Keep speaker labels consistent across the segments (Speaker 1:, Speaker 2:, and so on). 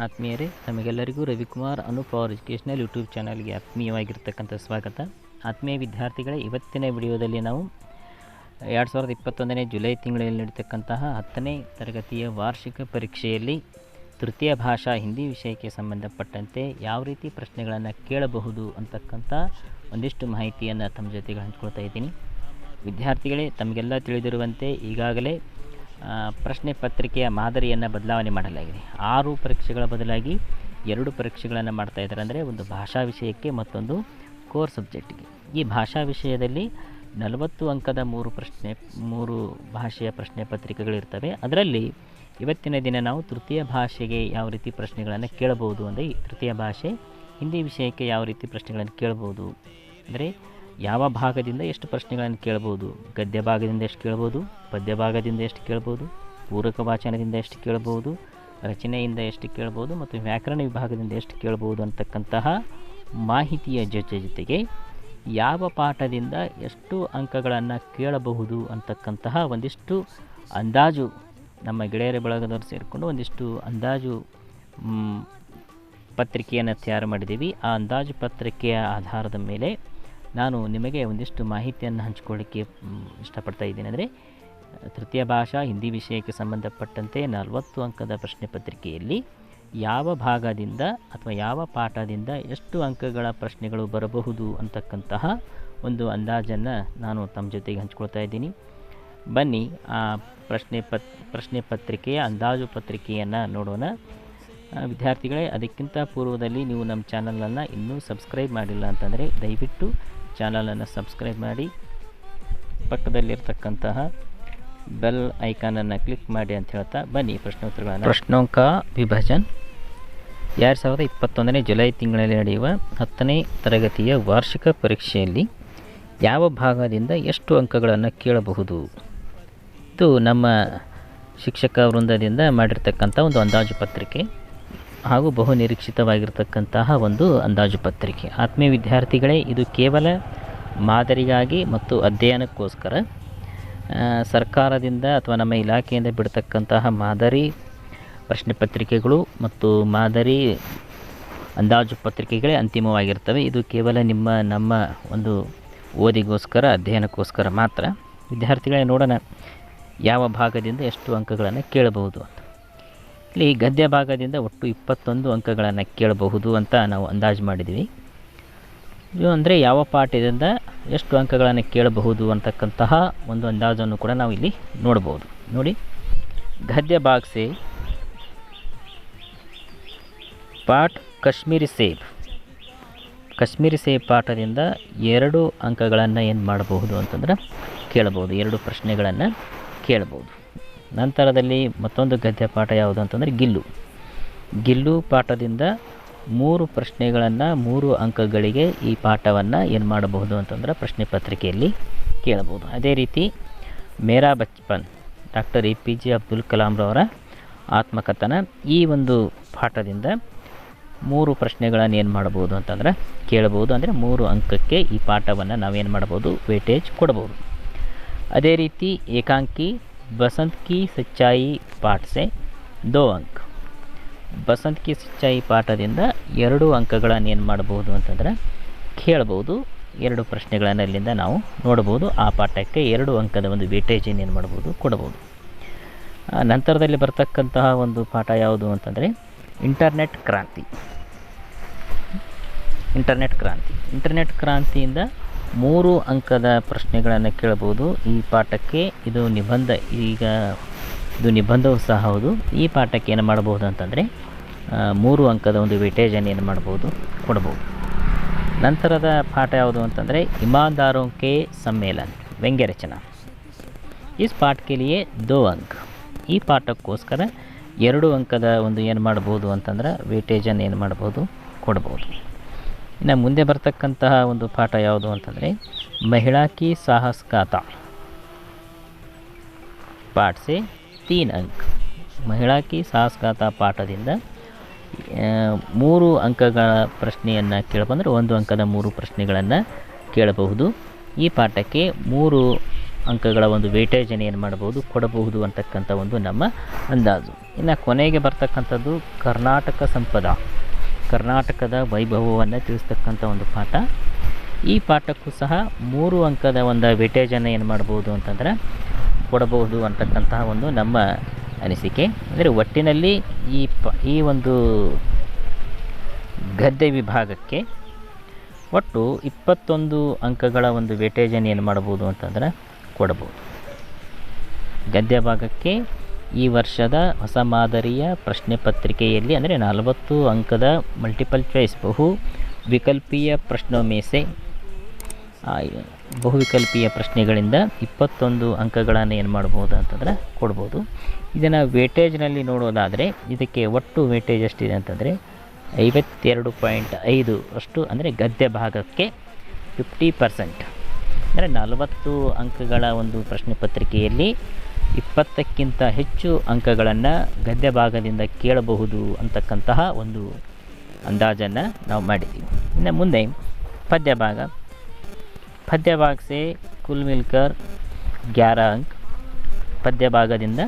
Speaker 1: ಆತ್ಮೀಯರೇ, ತಮಗೆಲ್ಲರಿಗೂ ರವಿಕುಮಾರ್ ಅನೂಪ್ ಅವರ್ ಎಜುಕೇಷನಲ್ ಯೂಟ್ಯೂಬ್ ಚಾನಲ್ಗೆ ಆತ್ಮೀಯವಾಗಿರ್ತಕ್ಕಂಥ ಸ್ವಾಗತ. ಆತ್ಮೀಯ ವಿದ್ಯಾರ್ಥಿಗಳೇ, ಇವತ್ತಿನ ವಿಡಿಯೋದಲ್ಲಿ ನಾವು 2021ನೇ ಜುಲೈ ತಿಂಗಳಲ್ಲಿ ನಡೀತಕ್ಕಂತಹ 10ನೇ ತರಗತಿಯ ವಾರ್ಷಿಕ ಪರೀಕ್ಷೆಯಲ್ಲಿ ತೃತೀಯ ಭಾಷಾ ಹಿಂದಿ ವಿಷಯಕ್ಕೆ ಸಂಬಂಧಪಟ್ಟಂತೆ ಯಾವ ರೀತಿ ಪ್ರಶ್ನೆಗಳನ್ನು ಕೇಳಬಹುದು ಅಂತಕ್ಕಂಥ ಒಂದಿಷ್ಟು ಮಾಹಿತಿಯನ್ನು ತಮ್ಮ ಜೊತೆಗೆ ಹಂಚ್ಕೊಳ್ತಾ ಇದ್ದೀನಿ. ವಿದ್ಯಾರ್ಥಿಗಳೇ, ತಮಗೆಲ್ಲ ತಿಳಿದಿರುವಂತೆ ಈಗಾಗಲೇ ಪ್ರಶ್ನೆ ಪತ್ರಿಕೆಯ ಮಾದರಿಯನ್ನು ಬದಲಾವಣೆ ಮಾಡಲಾಗಿದೆ. 6 ಪರೀಕ್ಷೆಗಳ ಬದಲಾಗಿ 2 ಪರೀಕ್ಷೆಗಳನ್ನು ಮಾಡ್ತಾ ಇದ್ದಾರೆ. ಅಂದರೆ ಒಂದು ಭಾಷಾ ವಿಷಯಕ್ಕೆ ಮತ್ತೊಂದು ಕೋರ್ ಸಬ್ಜೆಕ್ಟಿಗೆ. ಈ ಭಾಷಾ ವಿಷಯದಲ್ಲಿ 40 ಅಂಕದ 3 ಭಾಷೆಯ ಪ್ರಶ್ನೆ ಪತ್ರಿಕೆಗಳಿರ್ತವೆ. ಅದರಲ್ಲಿ ಇವತ್ತಿನ ದಿನ ನಾವು ತೃತೀಯ ಭಾಷೆಗೆ ಯಾವ ರೀತಿ ಪ್ರಶ್ನೆಗಳನ್ನು ಕೇಳಬಹುದು, ಅಂದರೆ ತೃತೀಯ ಭಾಷೆ ಹಿಂದಿ ವಿಷಯಕ್ಕೆ ಯಾವ ರೀತಿ ಪ್ರಶ್ನೆಗಳನ್ನು ಕೇಳಬಹುದು, ಅಂದರೆ ಯಾವ ಭಾಗದಿಂದ ಎಷ್ಟು ಪ್ರಶ್ನೆಗಳನ್ನು ಕೇಳ್ಬೋದು, ಗದ್ಯ ಭಾಗದಿಂದ ಎಷ್ಟು ಕೇಳ್ಬೋದು, ಪದ್ಯ ಭಾಗದಿಂದ ಎಷ್ಟು ಕೇಳ್ಬೋದು, ಪೂರಕ ವಾಚನದಿಂದ ಎಷ್ಟು ಕೇಳ್ಬೋದು, ರಚನೆಯಿಂದ ಎಷ್ಟು ಕೇಳ್ಬೋದು ಮತ್ತು ವ್ಯಾಕರಣ ವಿಭಾಗದಿಂದ ಎಷ್ಟು ಕೇಳ್ಬೋದು ಅಂತಕ್ಕಂತಹ ಮಾಹಿತಿಯ ಜೊತೆಗೆ ಯಾವ ಪಾಠದಿಂದ ಎಷ್ಟು ಅಂಕಗಳನ್ನು ಕೇಳಬಹುದು ಅಂತಕ್ಕಂತಹ ಒಂದಿಷ್ಟು ಅಂದಾಜು ನಮ್ಮ ಗೆಳೆಯರ ಬಳಗದವರು ಸೇರಿಕೊಂಡು ಒಂದಿಷ್ಟು ಅಂದಾಜು ಪತ್ರಿಕೆಯನ್ನು ತಯಾರು ಮಾಡಿದ್ದೀವಿ. ಆ ಅಂದಾಜು ಪತ್ರಿಕೆಯ ಆಧಾರದ ಮೇಲೆ ನಾನು ನಿಮಗೆ ಒಂದಿಷ್ಟು ಮಾಹಿತಿಯನ್ನು ಹಂಚಿಕೊಳ್ಳಿಕ್ಕೆ ಇಷ್ಟಪಡ್ತಾ ಇದ್ದೀನಿ. ಅಂದರೆ ತೃತೀಯ ಭಾಷಾ ಹಿಂದಿ ವಿಷಯಕ್ಕೆ ಸಂಬಂಧಪಟ್ಟಂತೆ 40 ಅಂಕದ ಪ್ರಶ್ನೆ ಪತ್ರಿಕೆಯಲ್ಲಿ ಯಾವ ಭಾಗದಿಂದ ಅಥವಾ ಯಾವ ಪಾಠದಿಂದ ಎಷ್ಟು ಅಂಕಗಳ ಪ್ರಶ್ನೆಗಳು ಬರಬಹುದು ಅಂತಕ್ಕಂತಹ ಒಂದು ಅಂದಾಜನ್ನು ನಾನು ತಮ್ಮ ಜೊತೆಗೆ ಹಂಚ್ಕೊಳ್ತಾ ಇದ್ದೀನಿ. ಬನ್ನಿ ಆ ಪ್ರಶ್ನೆ ಪತ್ರಿಕೆಯ ಅಂದಾಜು ಪತ್ರಿಕೆಯನ್ನು ನೋಡೋಣ. ವಿದ್ಯಾರ್ಥಿಗಳೇ, ಅದಕ್ಕಿಂತ ಪೂರ್ವದಲ್ಲಿ ನೀವು ನಮ್ಮ ಚಾನಲನ್ನು ಇನ್ನೂ ಸಬ್ಸ್ಕ್ರೈಬ್ ಮಾಡಿಲ್ಲ ಅಂತಂದರೆ ದಯವಿಟ್ಟು ಚಾನಲನ್ನು ಸಬ್ಸ್ಕ್ರೈಬ್ ಮಾಡಿ, ಪಕ್ಕದಲ್ಲಿರ್ತಕ್ಕಂತಹ ಬೆಲ್ ಐಕಾನನ್ನು ಕ್ಲಿಕ್ ಮಾಡಿ ಅಂತ ಹೇಳ್ತಾ ಬನ್ನಿ ಪ್ರಶ್ನೋತ್ತರಗಳನ್ನು. ಪ್ರಶ್ನೋಂಕ ವಿಭಜನ್ 2021ನೇ ಜುಲೈ ತಿಂಗಳಲ್ಲಿ ನಡೆಯುವ 10ನೇ ತರಗತಿಯ ವಾರ್ಷಿಕ ಪರೀಕ್ಷೆಯಲ್ಲಿ ಯಾವ ಭಾಗದಿಂದ ಎಷ್ಟು ಅಂಕಗಳನ್ನು ಕೇಳಬಹುದು. ಇದು ನಮ್ಮ ಶಿಕ್ಷಕ ವೃಂದದಿಂದ ಮಾಡಿರ್ತಕ್ಕಂಥ ಒಂದು ಅಂದಾಜು ಪತ್ರಿಕೆ ಹಾಗೂ ಬಹು ನಿರೀಕ್ಷಿತವಾಗಿರ್ತಕ್ಕಂತಹ ಒಂದು ಅಂದಾಜು ಪತ್ರಿಕೆ. ಆತ್ಮೀಯ ವಿದ್ಯಾರ್ಥಿಗಳೇ, ಇದು ಕೇವಲ ಮಾದರಿಗಾಗಿ ಮತ್ತು ಅಧ್ಯಯನಕ್ಕೋಸ್ಕರ ಸರ್ಕಾರದಿಂದ ಅಥವಾ ನಮ್ಮ ಇಲಾಖೆಯಿಂದ ಬಿಡ್ತಕ್ಕಂತಹ ಮಾದರಿ ಪ್ರಶ್ನೆ ಪತ್ರಿಕೆಗಳು ಮತ್ತು ಮಾದರಿ ಅಂದಾಜು ಪತ್ರಿಕೆಗಳೇ ಅಂತಿಮವಾಗಿರ್ತವೆ. ಇದು ಕೇವಲ ನಮ್ಮ ಒಂದು ಓದಿಗೋಸ್ಕರ ಅಧ್ಯಯನಕ್ಕೋಸ್ಕರ ಮಾತ್ರ. ವಿದ್ಯಾರ್ಥಿಗಳೇ, ನೋಡೋಣ ಯಾವ ಭಾಗದಿಂದ ಎಷ್ಟು ಅಂಕಗಳನ್ನು ಕೇಳಬಹುದು ಅಂತ. ಇಲ್ಲಿ ಗದ್ಯ ಭಾಗದಿಂದ ಒಟ್ಟು 21 ಅಂಕಗಳನ್ನು ಕೇಳಬಹುದು ಅಂತ ನಾವು ಅಂದಾಜು ಮಾಡಿದ್ವಿ. ಇದು ಅಂದರೆ ಯಾವ ಪಾಠದಿಂದ ಎಷ್ಟು ಅಂಕಗಳನ್ನು ಕೇಳಬಹುದು ಅಂತಕ್ಕಂತಹ ಒಂದು ಅಂದಾಜನ್ನು ಕೂಡ ನಾವು ಇಲ್ಲಿ ನೋಡ್ಬೋದು. ನೋಡಿ, ಗದ್ಯ ಭಾಗ ಸೆ ಪಾಠ ಕಾಶ್ಮೀರಿ ಸೇಬ್ ಪಾಠದಿಂದ 2 ಅಂಕಗಳನ್ನು ಏನು ಮಾಡಬಹುದು ಅಂತಂದ್ರೆ ಕೇಳಬಹುದು, 2 ಪ್ರಶ್ನೆಗಳನ್ನು ಕೇಳಬಹುದು. ನಂತರದಲ್ಲಿ ಮತ್ತೊಂದು ಗದ್ಯ ಪಾಠ ಯಾವುದು ಅಂತಂದರೆ ಗಿಲ್ಲು ಪಾಠದಿಂದ 3 ಪ್ರಶ್ನೆಗಳನ್ನು 3 ಅಂಕಗಳಿಗೆ ಈ ಪಾಠವನ್ನು ಏನು ಮಾಡಬಹುದು ಅಂತಂದ್ರೆ ಪ್ರಶ್ನೆ ಪತ್ರಿಕೆಯಲ್ಲಿ ಕೇಳಬಹುದು. ಅದೇ ರೀತಿ ಮೇರಾ ಬಚ್ಪನ್ ಡಾಕ್ಟರ್ APJ ಅಬ್ದುಲ್ ಕಲಾಂರವರ ಆತ್ಮಕಥನ, ಈ ಒಂದು ಪಾಠದಿಂದ 3 ಪ್ರಶ್ನೆಗಳನ್ನು ಏನು ಮಾಡಬಹುದು ಅಂತಂದ್ರೆ ಕೇಳಬಹುದು. ಅಂದರೆ 3 ಅಂಕಕ್ಕೆ ಈ ಪಾಠವನ್ನು ನಾವೇನು ಮಾಡ್ಬೋದು, ವೇಟೇಜ್ ಕೊಡ್ಬೋದು. ಅದೇ ರೀತಿ ಏಕಾಂಕಿ ಬಸಂತ್ ಕಿ ಸಚ್ಚಾಯಿ ಪಾಠ ಸೆ 2 ಅಂಕ, ಬಸಂತ್ ಕಿ ಸಚ್ಚಾಯಿ ಪಾಠದಿಂದ 2 ಅಂಕಗಳನ್ನು ಏನು ಮಾಡಬಹುದು ಅಂತಂದರೆ ಕೇಳಬಹುದು. 2 ಪ್ರಶ್ನೆಗಳನ್ನು ಅಲ್ಲಿಂದ ನಾವು ನೋಡ್ಬೋದು. ಆ ಪಾಠಕ್ಕೆ 2 ಅಂಕದ ಒಂದು ವೇಟೇಜನ್ನು ಏನು ಮಾಡ್ಬೋದು, ಕೊಡ್ಬೋದು. ನಂತರದಲ್ಲಿ ಬರ್ತಕ್ಕಂತಹ ಒಂದು ಪಾಠ ಯಾವುದು ಅಂತಂದರೆ ಇಂಟರ್ನೆಟ್ ಕ್ರಾಂತಿಯಿಂದ 3 ಅಂಕದ ಪ್ರಶ್ನೆಗಳನ್ನು ಕೇಳಬಹುದು. ಈ ಪಾಠಕ್ಕೆ ಇದು ನಿಬಂಧವೂ ಸಹ ಹೌದು. ಈ ಪಾಠಕ್ಕೆ ಏನು ಮಾಡಬಹುದು ಅಂತಂದರೆ 3 ಅಂಕದ ಒಂದು ವೇಟೇಜನ್ನು ಏನು ಮಾಡ್ಬೋದು, ಕೊಡ್ಬೋದು. ನಂತರದ ಪಾಠ ಯಾವುದು ಅಂತಂದರೆ ಇಮಾನ್ದಾರೋಂ ಕೆ ಸಮ್ಮೇಳನ ವ್ಯಂಗ್ಯ ರಚನಾ, ಇಸ್ ಪಾಠ ಕೆ ಲಿಯೆ 2 ಅಂಕ. ಈ ಪಾಠಕ್ಕೋಸ್ಕರ 2 ಅಂಕದ ಒಂದು ಏನು ಮಾಡ್ಬೋದು ಅಂತಂದ್ರೆ ವೇಟೇಜನ್ನು ಏನು ಮಾಡ್ಬೋದು, ಕೊಡ್ಬೋದು. ಇನ್ನು ಮುಂದೆ ಬರ್ತಕ್ಕಂತಹ ಒಂದು ಪಾಠ ಯಾವುದು ಅಂತಂದರೆ ಮಹಿಳಾ ಕಿ ಸಾಹಸ್ ಗಾಥಾ ಪಾಠ ಸೆ 3 ಅಂಕ. ಮಹಿಳಾ ಕಿ ಸಾಹಸ್ ಗಾಥಾ ಪಾಠದಿಂದ 3 ಅಂಕಗಳ ಪ್ರಶ್ನೆಯನ್ನು ಕೇಳಬಂದರೆ 1 ಅಂಕದ 3 ಪ್ರಶ್ನೆಗಳನ್ನು ಕೇಳಬಹುದು. ಈ ಪಾಠಕ್ಕೆ 3 ಅಂಕಗಳ ಒಂದು ವೇಟೇಜನ್ನು ಏನು ಮಾಡ್ಬೋದು, ಕೊಡಬಹುದು ಅಂತಕ್ಕಂಥ ಒಂದು ನಮ್ಮ ಅಂದಾಜು. ಇನ್ನು ಕೊನೆಗೆ ಬರ್ತಕ್ಕಂಥದ್ದು ಕರ್ನಾಟಕ ಸಂಪದ, ಕರ್ನಾಟಕದ ವೈಭವವನ್ನು ತಿಳಿಸ್ತಕ್ಕಂಥ ಒಂದು ಪಾಠ. ಈ ಪಾಠಕ್ಕೂ ಸಹ 3 ಅಂಕದ ಒಂದು ವೇಟೇಜನ್ನು ಏನು ಮಾಡ್ಬೋದು ಅಂತಂದರೆ ಕೊಡಬಹುದು ಅಂತಕ್ಕಂತಹ ಒಂದು ನಮ್ಮ ಅನಿಸಿಕೆ. ಅಂದರೆ ಒಟ್ಟಿನಲ್ಲಿ ಈ ಒಂದು ಗದ್ಯ ವಿಭಾಗಕ್ಕೆ ಒಟ್ಟು 21 ಅಂಕಗಳ ಒಂದು ವೇಟೇಜನ್ನು ಏನು ಮಾಡ್ಬೋದು ಅಂತಂದರೆ ಕೊಡಬಹುದು. ಗದ್ಯ ಭಾಗಕ್ಕೆ ಈ ವರ್ಷದ ಹೊಸ ಮಾದರಿಯ ಪ್ರಶ್ನೆ ಪತ್ರಿಕೆಯಲ್ಲಿ ಅಂದರೆ 40 ಅಂಕದ ಮಲ್ಟಿಪಲ್ ಚಾಯ್ಸ್ ಬಹುವಿಕಲ್ಪೀಯ ಪ್ರಶ್ನೋಮೇಸೆ, ಬಹುವಿಕಲ್ಪೀಯ ಪ್ರಶ್ನೆಗಳಿಂದ 21 ಅಂಕಗಳನ್ನು ಏನು ಮಾಡ್ಬೋದು ಅಂತಂದರೆ ಕೊಡ್ಬೋದು. ಇದನ್ನು ವೇಟೇಜ್ನಲ್ಲಿ ನೋಡೋದಾದರೆ ಇದಕ್ಕೆ ಒಟ್ಟು ವೇಟೇಜ್ ಎಷ್ಟಿದೆ ಅಂತಂದರೆ 52.5 ಅಷ್ಟು. ಅಂದರೆ ಗದ್ಯ ಭಾಗಕ್ಕೆ 50%, ಅಂದರೆ 40 ಅಂಕಗಳ ಒಂದು ಪ್ರಶ್ನೆ ಪತ್ರಿಕೆಯಲ್ಲಿ 20ಕ್ಕಿಂತ ಹೆಚ್ಚು ಅಂಕಗಳನ್ನು ಗದ್ಯ ಭಾಗದಿಂದ ಕೇಳಬಹುದು ಅಂತಕ್ಕಂತಹ ಒಂದು ಅಂದಾಜನ್ನು ನಾವು ಮಾಡಿದ್ದೀವಿ. ಇನ್ನು ಮುಂದೆ ಪದ್ಯ ಭಾಗ. ಪದ್ಯ ಭಾಗ ಸೆ ಕುಲ್ ಮಿಲ್ಕರ್ 11 ಅಂಕ. ಪದ್ಯ ಭಾಗದಿಂದ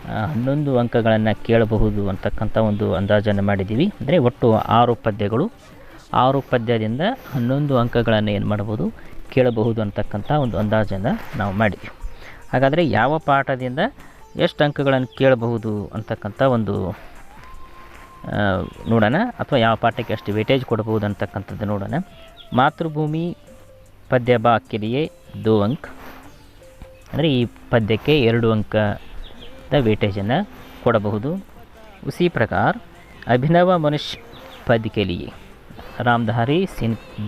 Speaker 1: 11 ಅಂಕಗಳನ್ನು ಕೇಳಬಹುದು ಅಂತಕ್ಕಂಥ ಒಂದು ಅಂದಾಜನ್ನು ಮಾಡಿದ್ದೀವಿ. ಅಂದರೆ ಒಟ್ಟು 6 ಪದ್ಯಗಳು, 6 ಪದ್ಯದಿಂದ 11 ಅಂಕಗಳನ್ನು ಏನು ಮಾಡ್ಬೋದು, ಕೇಳಬಹುದು ಅಂತಕ್ಕಂಥ ಒಂದು ಅಂದಾಜನ್ನು ನಾವು ಮಾಡಿದ್ದೀವಿ. ಹಾಗಾದರೆ ಯಾವ ಪಾಠದಿಂದ ಎಷ್ಟು ಅಂಕಗಳನ್ನು ಕೇಳಬಹುದು ಅಂತಕ್ಕಂಥ ಒಂದು ನೋಡೋಣ, ಅಥವಾ ಯಾವ ಪಾಠಕ್ಕೆ ಎಷ್ಟು ವೇಟೇಜ್ ಕೊಡಬಹುದು ಅಂತಕ್ಕಂಥದ್ದು ನೋಡೋಣ. ಮಾತೃಭೂಮಿ ಪದ್ಯ ಭಾಗ के लिए 2 अंक, ಅಂದರೆ ಈ ಪದ್ಯಕ್ಕೆ 2 ಅಂಕದ ವೇಟೇಜನ್ನು ಕೊಡಬಹುದು. उसी प्रकार अभिनव मनुष्य पद के लिए रामधारी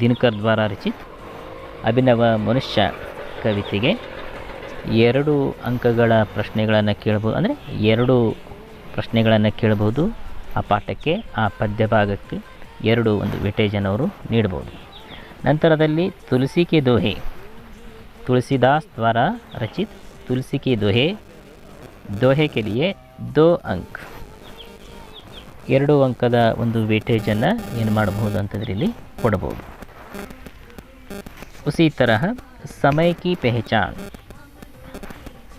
Speaker 1: दिनकर द्वारा रचित ಅಭಿನವ ಮನುಷ್ಯ ಕವಿತೆಗೆ 2 ಅಂಕಗಳ ಪ್ರಶ್ನೆಗಳನ್ನು ಕೇಳಬಹುದು. ಅಂದರೆ 2 ಪ್ರಶ್ನೆಗಳನ್ನು ಕೇಳಬಹುದು ಆ ಪಾಠಕ್ಕೆ, ಆ ಪದ್ಯ ಭಾಗಕ್ಕೆ 2 ಒಂದು ವೇಟೇಜನ್ನು ಅವರು ನೀಡಬಹುದು. ನಂತರದಲ್ಲಿ ತುಳಸಿ ಕಿ ದೋಹೆ, ತುಳಸಿದಾಸ್ ದ್ವಾರ ರಚಿತ್ ತುಳಸಿ ಕಿ ದೋಹೆ, ದೋಹೆ ಕೆ ಲಿಯೆ 2 ಅಂಕ, 2 ಅಂಕದ ಒಂದು ವೇಟೇಜನ್ನು ಏನು ಮಾಡಬಹುದು ಅಂತಂದರೆ ಇಲ್ಲಿ ಕೊಡಬಹುದು. उसी तरह समय की पहचान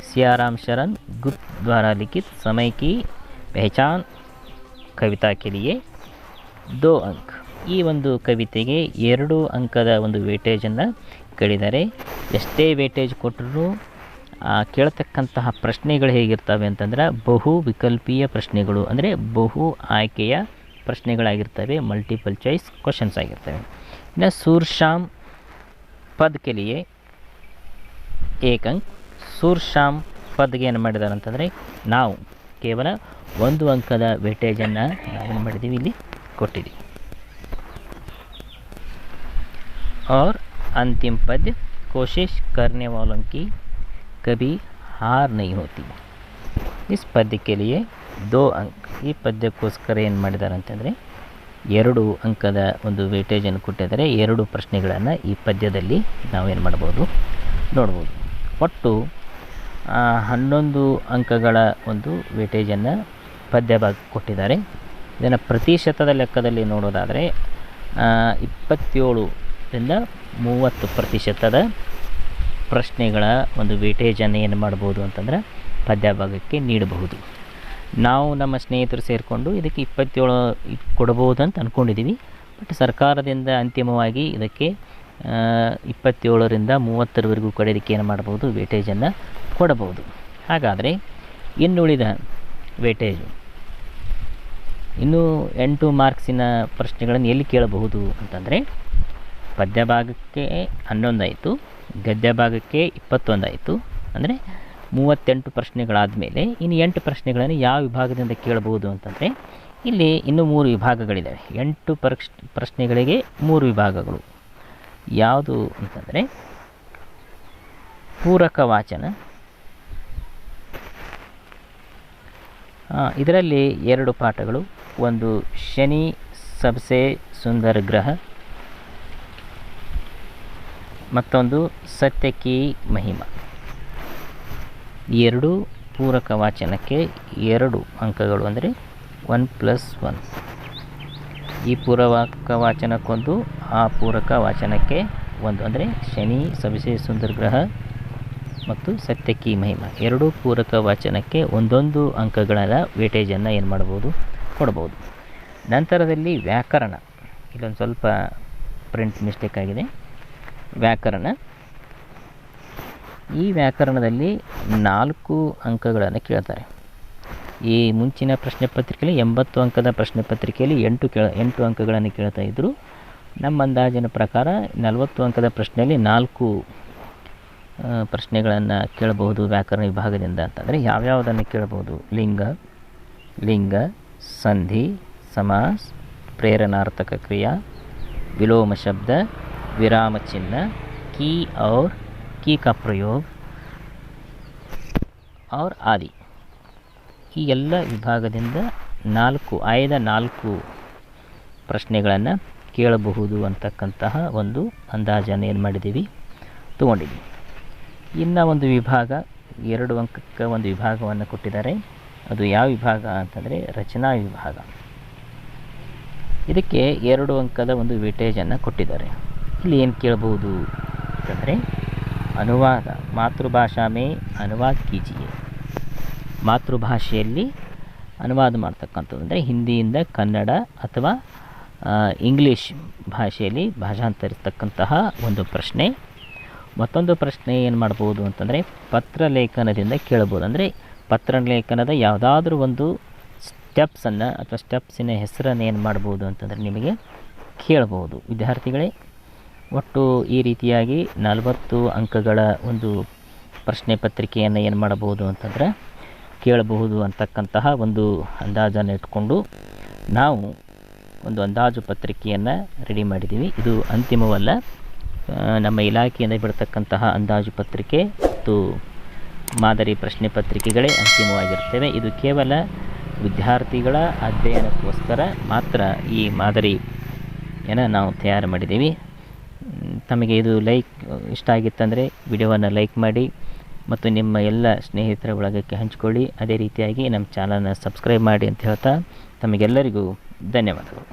Speaker 1: सियाराम शरण गुप्त द्वारा लिखित समय की पहचान कविता के लिए 2 अंक. ಈ ಒಂದು ಕವಿತೆಗೆ 2 ಅಂಕದ ಒಂದು ವೇಟೇಜನ್ನು ಕೇಳಿದ್ದಾರೆ. ಎಷ್ಟೇ ವೇಟೇಜ್ ಕೊಟ್ಟರೂ ಕೇಳತಕ್ಕಂತಹ ಪ್ರಶ್ನೆಗಳು ಹೇಗಿರ್ತವೆ ಅಂತಂದ್ರೆ ಬಹು ವಿಕಲ್ಪೀಯ ಪ್ರಶ್ನೆಗಳು, ಅಂದರೆ ಬಹು ಆಯ್ಕೆಯ ಪ್ರಶ್ನೆಗಳಾಗಿರ್ತವೆ, ಮಲ್ಟಿಪಲ್ ಚಾಯ್ಸ್ ಕ್ವಶನ್ಸ್ ಆಗಿರ್ತವೆ. ಇನ್ನು ಸೂರ್ಶ್ಯಾಮ್ ಪದ್ के लिए 1 अंक. ಸೂರ್ಶ್ಯಾಮ್ ಪದ್ಗೆ ಏನು ಮಾಡಿದ್ದಾರೆ ಅಂತಂದರೆ ನಾವು ಕೇವಲ 1 ಅಂಕದ ವೇಟೇಜನ್ನು ನಾವೇನು ಮಾಡಿದ್ದೀವಿ, ಇಲ್ಲಿ ಕೊಟ್ಟಿದ್ದೀವಿ. और अंतिम पद्य कोशिश करने वालों की कभी हार नहीं होती, इस पद्य के लिए 2 अंक. ಈ ಪದ್ಯಕ್ಕೋಸ್ಕರ ಏನು ಮಾಡಿದ್ದಾರೆ ಅಂತಂದರೆ 2 ಅಂಕದ ಒಂದು ವೇಟೇಜನ್ನು ಕೊಟ್ಟಿದ್ದಾರೆ. 2 ಪ್ರಶ್ನೆಗಳನ್ನು ಈ ಪದ್ಯದಲ್ಲಿ ನಾವೇನು ಮಾಡ್ಬೋದು, ನೋಡ್ಬೋದು. ಒಟ್ಟು 11 ಅಂಕಗಳ ಒಂದು ವೇಟೇಜನ್ನು ಪದ್ಯ ಭಾಗ ಕೊಟ್ಟಿದ್ದಾರೆ. ಇದನ್ನು ಪ್ರತಿಶತದ ಲೆಕ್ಕದಲ್ಲಿ ನೋಡೋದಾದರೆ 27ರಿಂದ 30% ಪ್ರಶ್ನೆಗಳ ಒಂದು ವೇಟೇಜನ್ನು ಏನು ಮಾಡ್ಬೋದು ಅಂತಂದರೆ ಪದ್ಯ ಭಾಗಕ್ಕೆ ನೀಡಬಹುದು. ನಾವು ನಮ್ಮ ಸ್ನೇಹಿತರು ಸೇರಿಕೊಂಡು ಇದಕ್ಕೆ 27 ಕೊಡಬಹುದು ಅಂತ ಅಂದ್ಕೊಂಡಿದ್ದೀವಿ. ಬಟ್ ಸರ್ಕಾರದಿಂದ ಅಂತಿಮವಾಗಿ ಇದಕ್ಕೆ 27ರಿಂದ 30ರವರೆಗೂ ಕೊಡೋದಕ್ಕೆ ಏನು ಮಾಡ್ಬೋದು, ವೇಟೇಜನ್ನು ಕೊಡಬಹುದು. ಹಾಗಾದರೆ ಇನ್ನುಳಿದ ವೇಟೇಜು ಇನ್ನೂ 8 ಮಾರ್ಕ್ಸಿನ ಪ್ರಶ್ನೆಗಳನ್ನು ಎಲ್ಲಿ ಕೇಳಬಹುದು ಅಂತಂದರೆ ಪದ್ಯ ಭಾಗಕ್ಕೆ 11 ಆಯಿತು, ಗದ್ಯ ಭಾಗಕ್ಕೆ 21 ಆಯಿತು. ಅಂದರೆ 38 ಪ್ರಶ್ನೆಗಳಾದ ಮೇಲೆ ಇನ್ನು 8 ಪ್ರಶ್ನೆಗಳನ್ನು ಯಾವ ವಿಭಾಗದಿಂದ ಕೇಳಬಹುದು ಅಂತಂದರೆ ಇಲ್ಲಿ ಇನ್ನೂ 3 ವಿಭಾಗಗಳಿದ್ದಾವೆ. 8 ಪ್ರಶ್ನೆಗಳಿಗೆ 3 ವಿಭಾಗಗಳು ಯಾವುದು ಅಂತಂದರೆ ಪೂರಕ ವಾಚನ, ಇದರಲ್ಲಿ 2 ಪಾಠಗಳು, ಒಂದು ಶನಿ ಸಬ್ಸೆ ಸುಂದರ ಗ್ರಹ, ಮತ್ತೊಂದು ಸತ್ಯ ಕಿ ಮಹಿಮಾ. 2 ಪೂರಕ ವಾಚನಕ್ಕೆ 2 ಅಂಕಗಳು, ಅಂದರೆ 1+1. ಈ ಪೂರಕ ವಾಚನಕ್ಕೊಂದು, ಆ ಪೂರಕ ವಾಚನಕ್ಕೆ 1, ಅಂದರೆ ಶನಿ ಸಬ್ಸೆ ಸುಂದರ ಗ್ರಹ ಮತ್ತು ಸತ್ಯಕ್ಕಿ ಮಹಿಮಾ ಎರಡೂ ಪೂರಕ ವಾಚನಕ್ಕೆ ಒಂದೊಂದು ಅಂಕಗಳ ವೇಟೇಜನ್ನು ಏನು ಮಾಡ್ಬೋದು, ಕೊಡ್ಬೋದು. ನಂತರದಲ್ಲಿ ವ್ಯಾಕರಣ, ಇಲ್ಲೊಂದು ಸ್ವಲ್ಪ ಪ್ರಿಂಟ್ ಮಿಸ್ಟೇಕ್ ಆಗಿದೆ. ವ್ಯಾಕರಣ, ಈ ವ್ಯಾಕರಣದಲ್ಲಿ 4 ಅಂಕಗಳನ್ನು ಕೇಳ್ತಾರೆ. ಈ ಮುಂಚಿನ ಪ್ರಶ್ನೆ ಪತ್ರಿಕೆಯಲ್ಲಿ 80 ಅಂಕದ ಪ್ರಶ್ನೆ ಪತ್ರಿಕೆಯಲ್ಲಿ 8 ಅಂಕಗಳನ್ನು ಕೇಳ್ತಾ ಇದ್ದರು. ನಮ್ಮ ಅಂದಾಜಿನ ಪ್ರಕಾರ 40 ಅಂಕದ ಪ್ರಶ್ನೆಯಲ್ಲಿ 4 ಪ್ರಶ್ನೆಗಳನ್ನು ಕೇಳಬಹುದು ವ್ಯಾಕರಣ ವಿಭಾಗದಿಂದ. ಅಂತಂದರೆ ಯಾವ್ಯಾವುದನ್ನು ಕೇಳಬಹುದು? ಲಿಂಗ, ಸಂಧಿ, ಸಮಾಸ, ಪ್ರೇರಣಾರ್ಥಕ ಕ್ರಿಯಾ, ವಿಲೋಮ ಶಬ್ದ, विराम चिन्ह, की और की का प्रयोग और आदि. ಈ ಎಲ್ಲ ವಿಭಾಗದಿಂದ ಆಯ್ದ 4 ಪ್ರಶ್ನೆಗಳನ್ನು ಕೇಳಬಹುದು ಅಂತಕ್ಕಂತಹ ಒಂದು ಅಂದಾಜನ್ನು ಏನು ಮಾಡಿದ್ದೀವಿ, ತೊಗೊಂಡಿದ್ದೀವಿ. ಇನ್ನು ಒಂದು ವಿಭಾಗ 2 ಅಂಕಕ್ಕೆ ಒಂದು ವಿಭಾಗವನ್ನು ಕೊಟ್ಟಿದ್ದಾರೆ. ಅದು ಯಾವ ವಿಭಾಗ ಅಂತಂದರೆ ರಚನಾ ವಿಭಾಗ. ಇದಕ್ಕೆ 2 ಅಂಕದ ಒಂದು ವೇಟೇಜನ್ನು ಕೊಟ್ಟಿದ್ದಾರೆ. ಇಲ್ಲಿ ಏನು ಕೇಳಬಹುದು ಅಂತಂದರೆ ಅನುವಾದ, ಮಾತೃಭಾಷಾ ಮೇ ಅನುವಾದ ಕೀಜಿಯೇ. ಮಾತೃಭಾಷೆಯಲ್ಲಿ ಅನುವಾದ ಮಾಡ್ತಕ್ಕಂಥದ್ದು ಅಂದರೆ ಹಿಂದಿಯಿಂದ ಕನ್ನಡ ಅಥವಾ ಇಂಗ್ಲೀಷ್ ಭಾಷೆಯಲ್ಲಿ ಭಾಷಾಂತರಿಸ್ತಕ್ಕಂತಹ ಒಂದು ಪ್ರಶ್ನೆ. ಮತ್ತೊಂದು ಪ್ರಶ್ನೆ ಏನು ಮಾಡ್ಬೋದು ಅಂತಂದರೆ ಪತ್ರಲೇಖನದಿಂದ ಕೇಳ್ಬೋದು. ಅಂದರೆ ಪತ್ರಲೇಖನದ ಯಾವುದಾದ್ರೂ ಒಂದು ಸ್ಟೆಪ್ಸನ್ನು ಅಥವಾ ಸ್ಟೆಪ್ಸಿನ ಹೆಸರನ್ನು ಏನು ಮಾಡ್ಬೋದು ಅಂತಂದರೆ ನಿಮಗೆ ಕೇಳ್ಬೋದು. ವಿದ್ಯಾರ್ಥಿಗಳೇ, ಒಟ್ಟು ಈ ರೀತಿಯಾಗಿ 40 ಅಂಕಗಳ ಒಂದು ಪ್ರಶ್ನೆ ಪತ್ರಿಕೆಯನ್ನು ಏನು ಮಾಡಬಹುದು ಅಂತಂದರೆ ಕೇಳಬಹುದು ಅಂತಕ್ಕಂತಹ ಒಂದು ಅಂದಾಜನ್ನು ಇಟ್ಕೊಂಡು ನಾವು ಒಂದು ಅಂದಾಜು ಪತ್ರಿಕೆಯನ್ನು ರೆಡಿ ಮಾಡಿದ್ದೀವಿ. ಇದು ಅಂತಿಮವಲ್ಲ, ನಮ್ಮ ಇಲಾಖೆಯಿಂದ ಬಿಡ್ತಕ್ಕಂತಹ ಅಂದಾಜು ಪತ್ರಿಕೆ ಮತ್ತು ಮಾದರಿ ಪ್ರಶ್ನೆ ಪತ್ರಿಕೆಗಳೇ ಅಂತಿಮವಾಗಿರ್ತವೆ. ಇದು ಕೇವಲ ವಿದ್ಯಾರ್ಥಿಗಳ ಅಧ್ಯಯನಕ್ಕೋಸ್ಕರ ಮಾತ್ರ ಈ ಮಾದರಿಯನ್ನು ನಾವು ತಯಾರು ಮಾಡಿದ್ದೀವಿ. ತಮಗೆ ಇದು ಇಷ್ಟ ಆಗಿತ್ತಂದರೆ ವಿಡಿಯೋವನ್ನು ಲೈಕ್ ಮಾಡಿ ಮತ್ತು ನಿಮ್ಮ ಎಲ್ಲ ಸ್ನೇಹಿತರ ಬಳಗಕ್ಕೆ ಹಂಚಿಕೊಳ್ಳಿ. ಅದೇ ರೀತಿಯಾಗಿ ನಮ್ಮ ಚಾನಲ್ನ ಸಬ್ಸ್ಕ್ರೈಬ್ ಮಾಡಿ ಅಂತ ಹೇಳ್ತಾ ತಮಗೆಲ್ಲರಿಗೂ ಧನ್ಯವಾದಗಳು.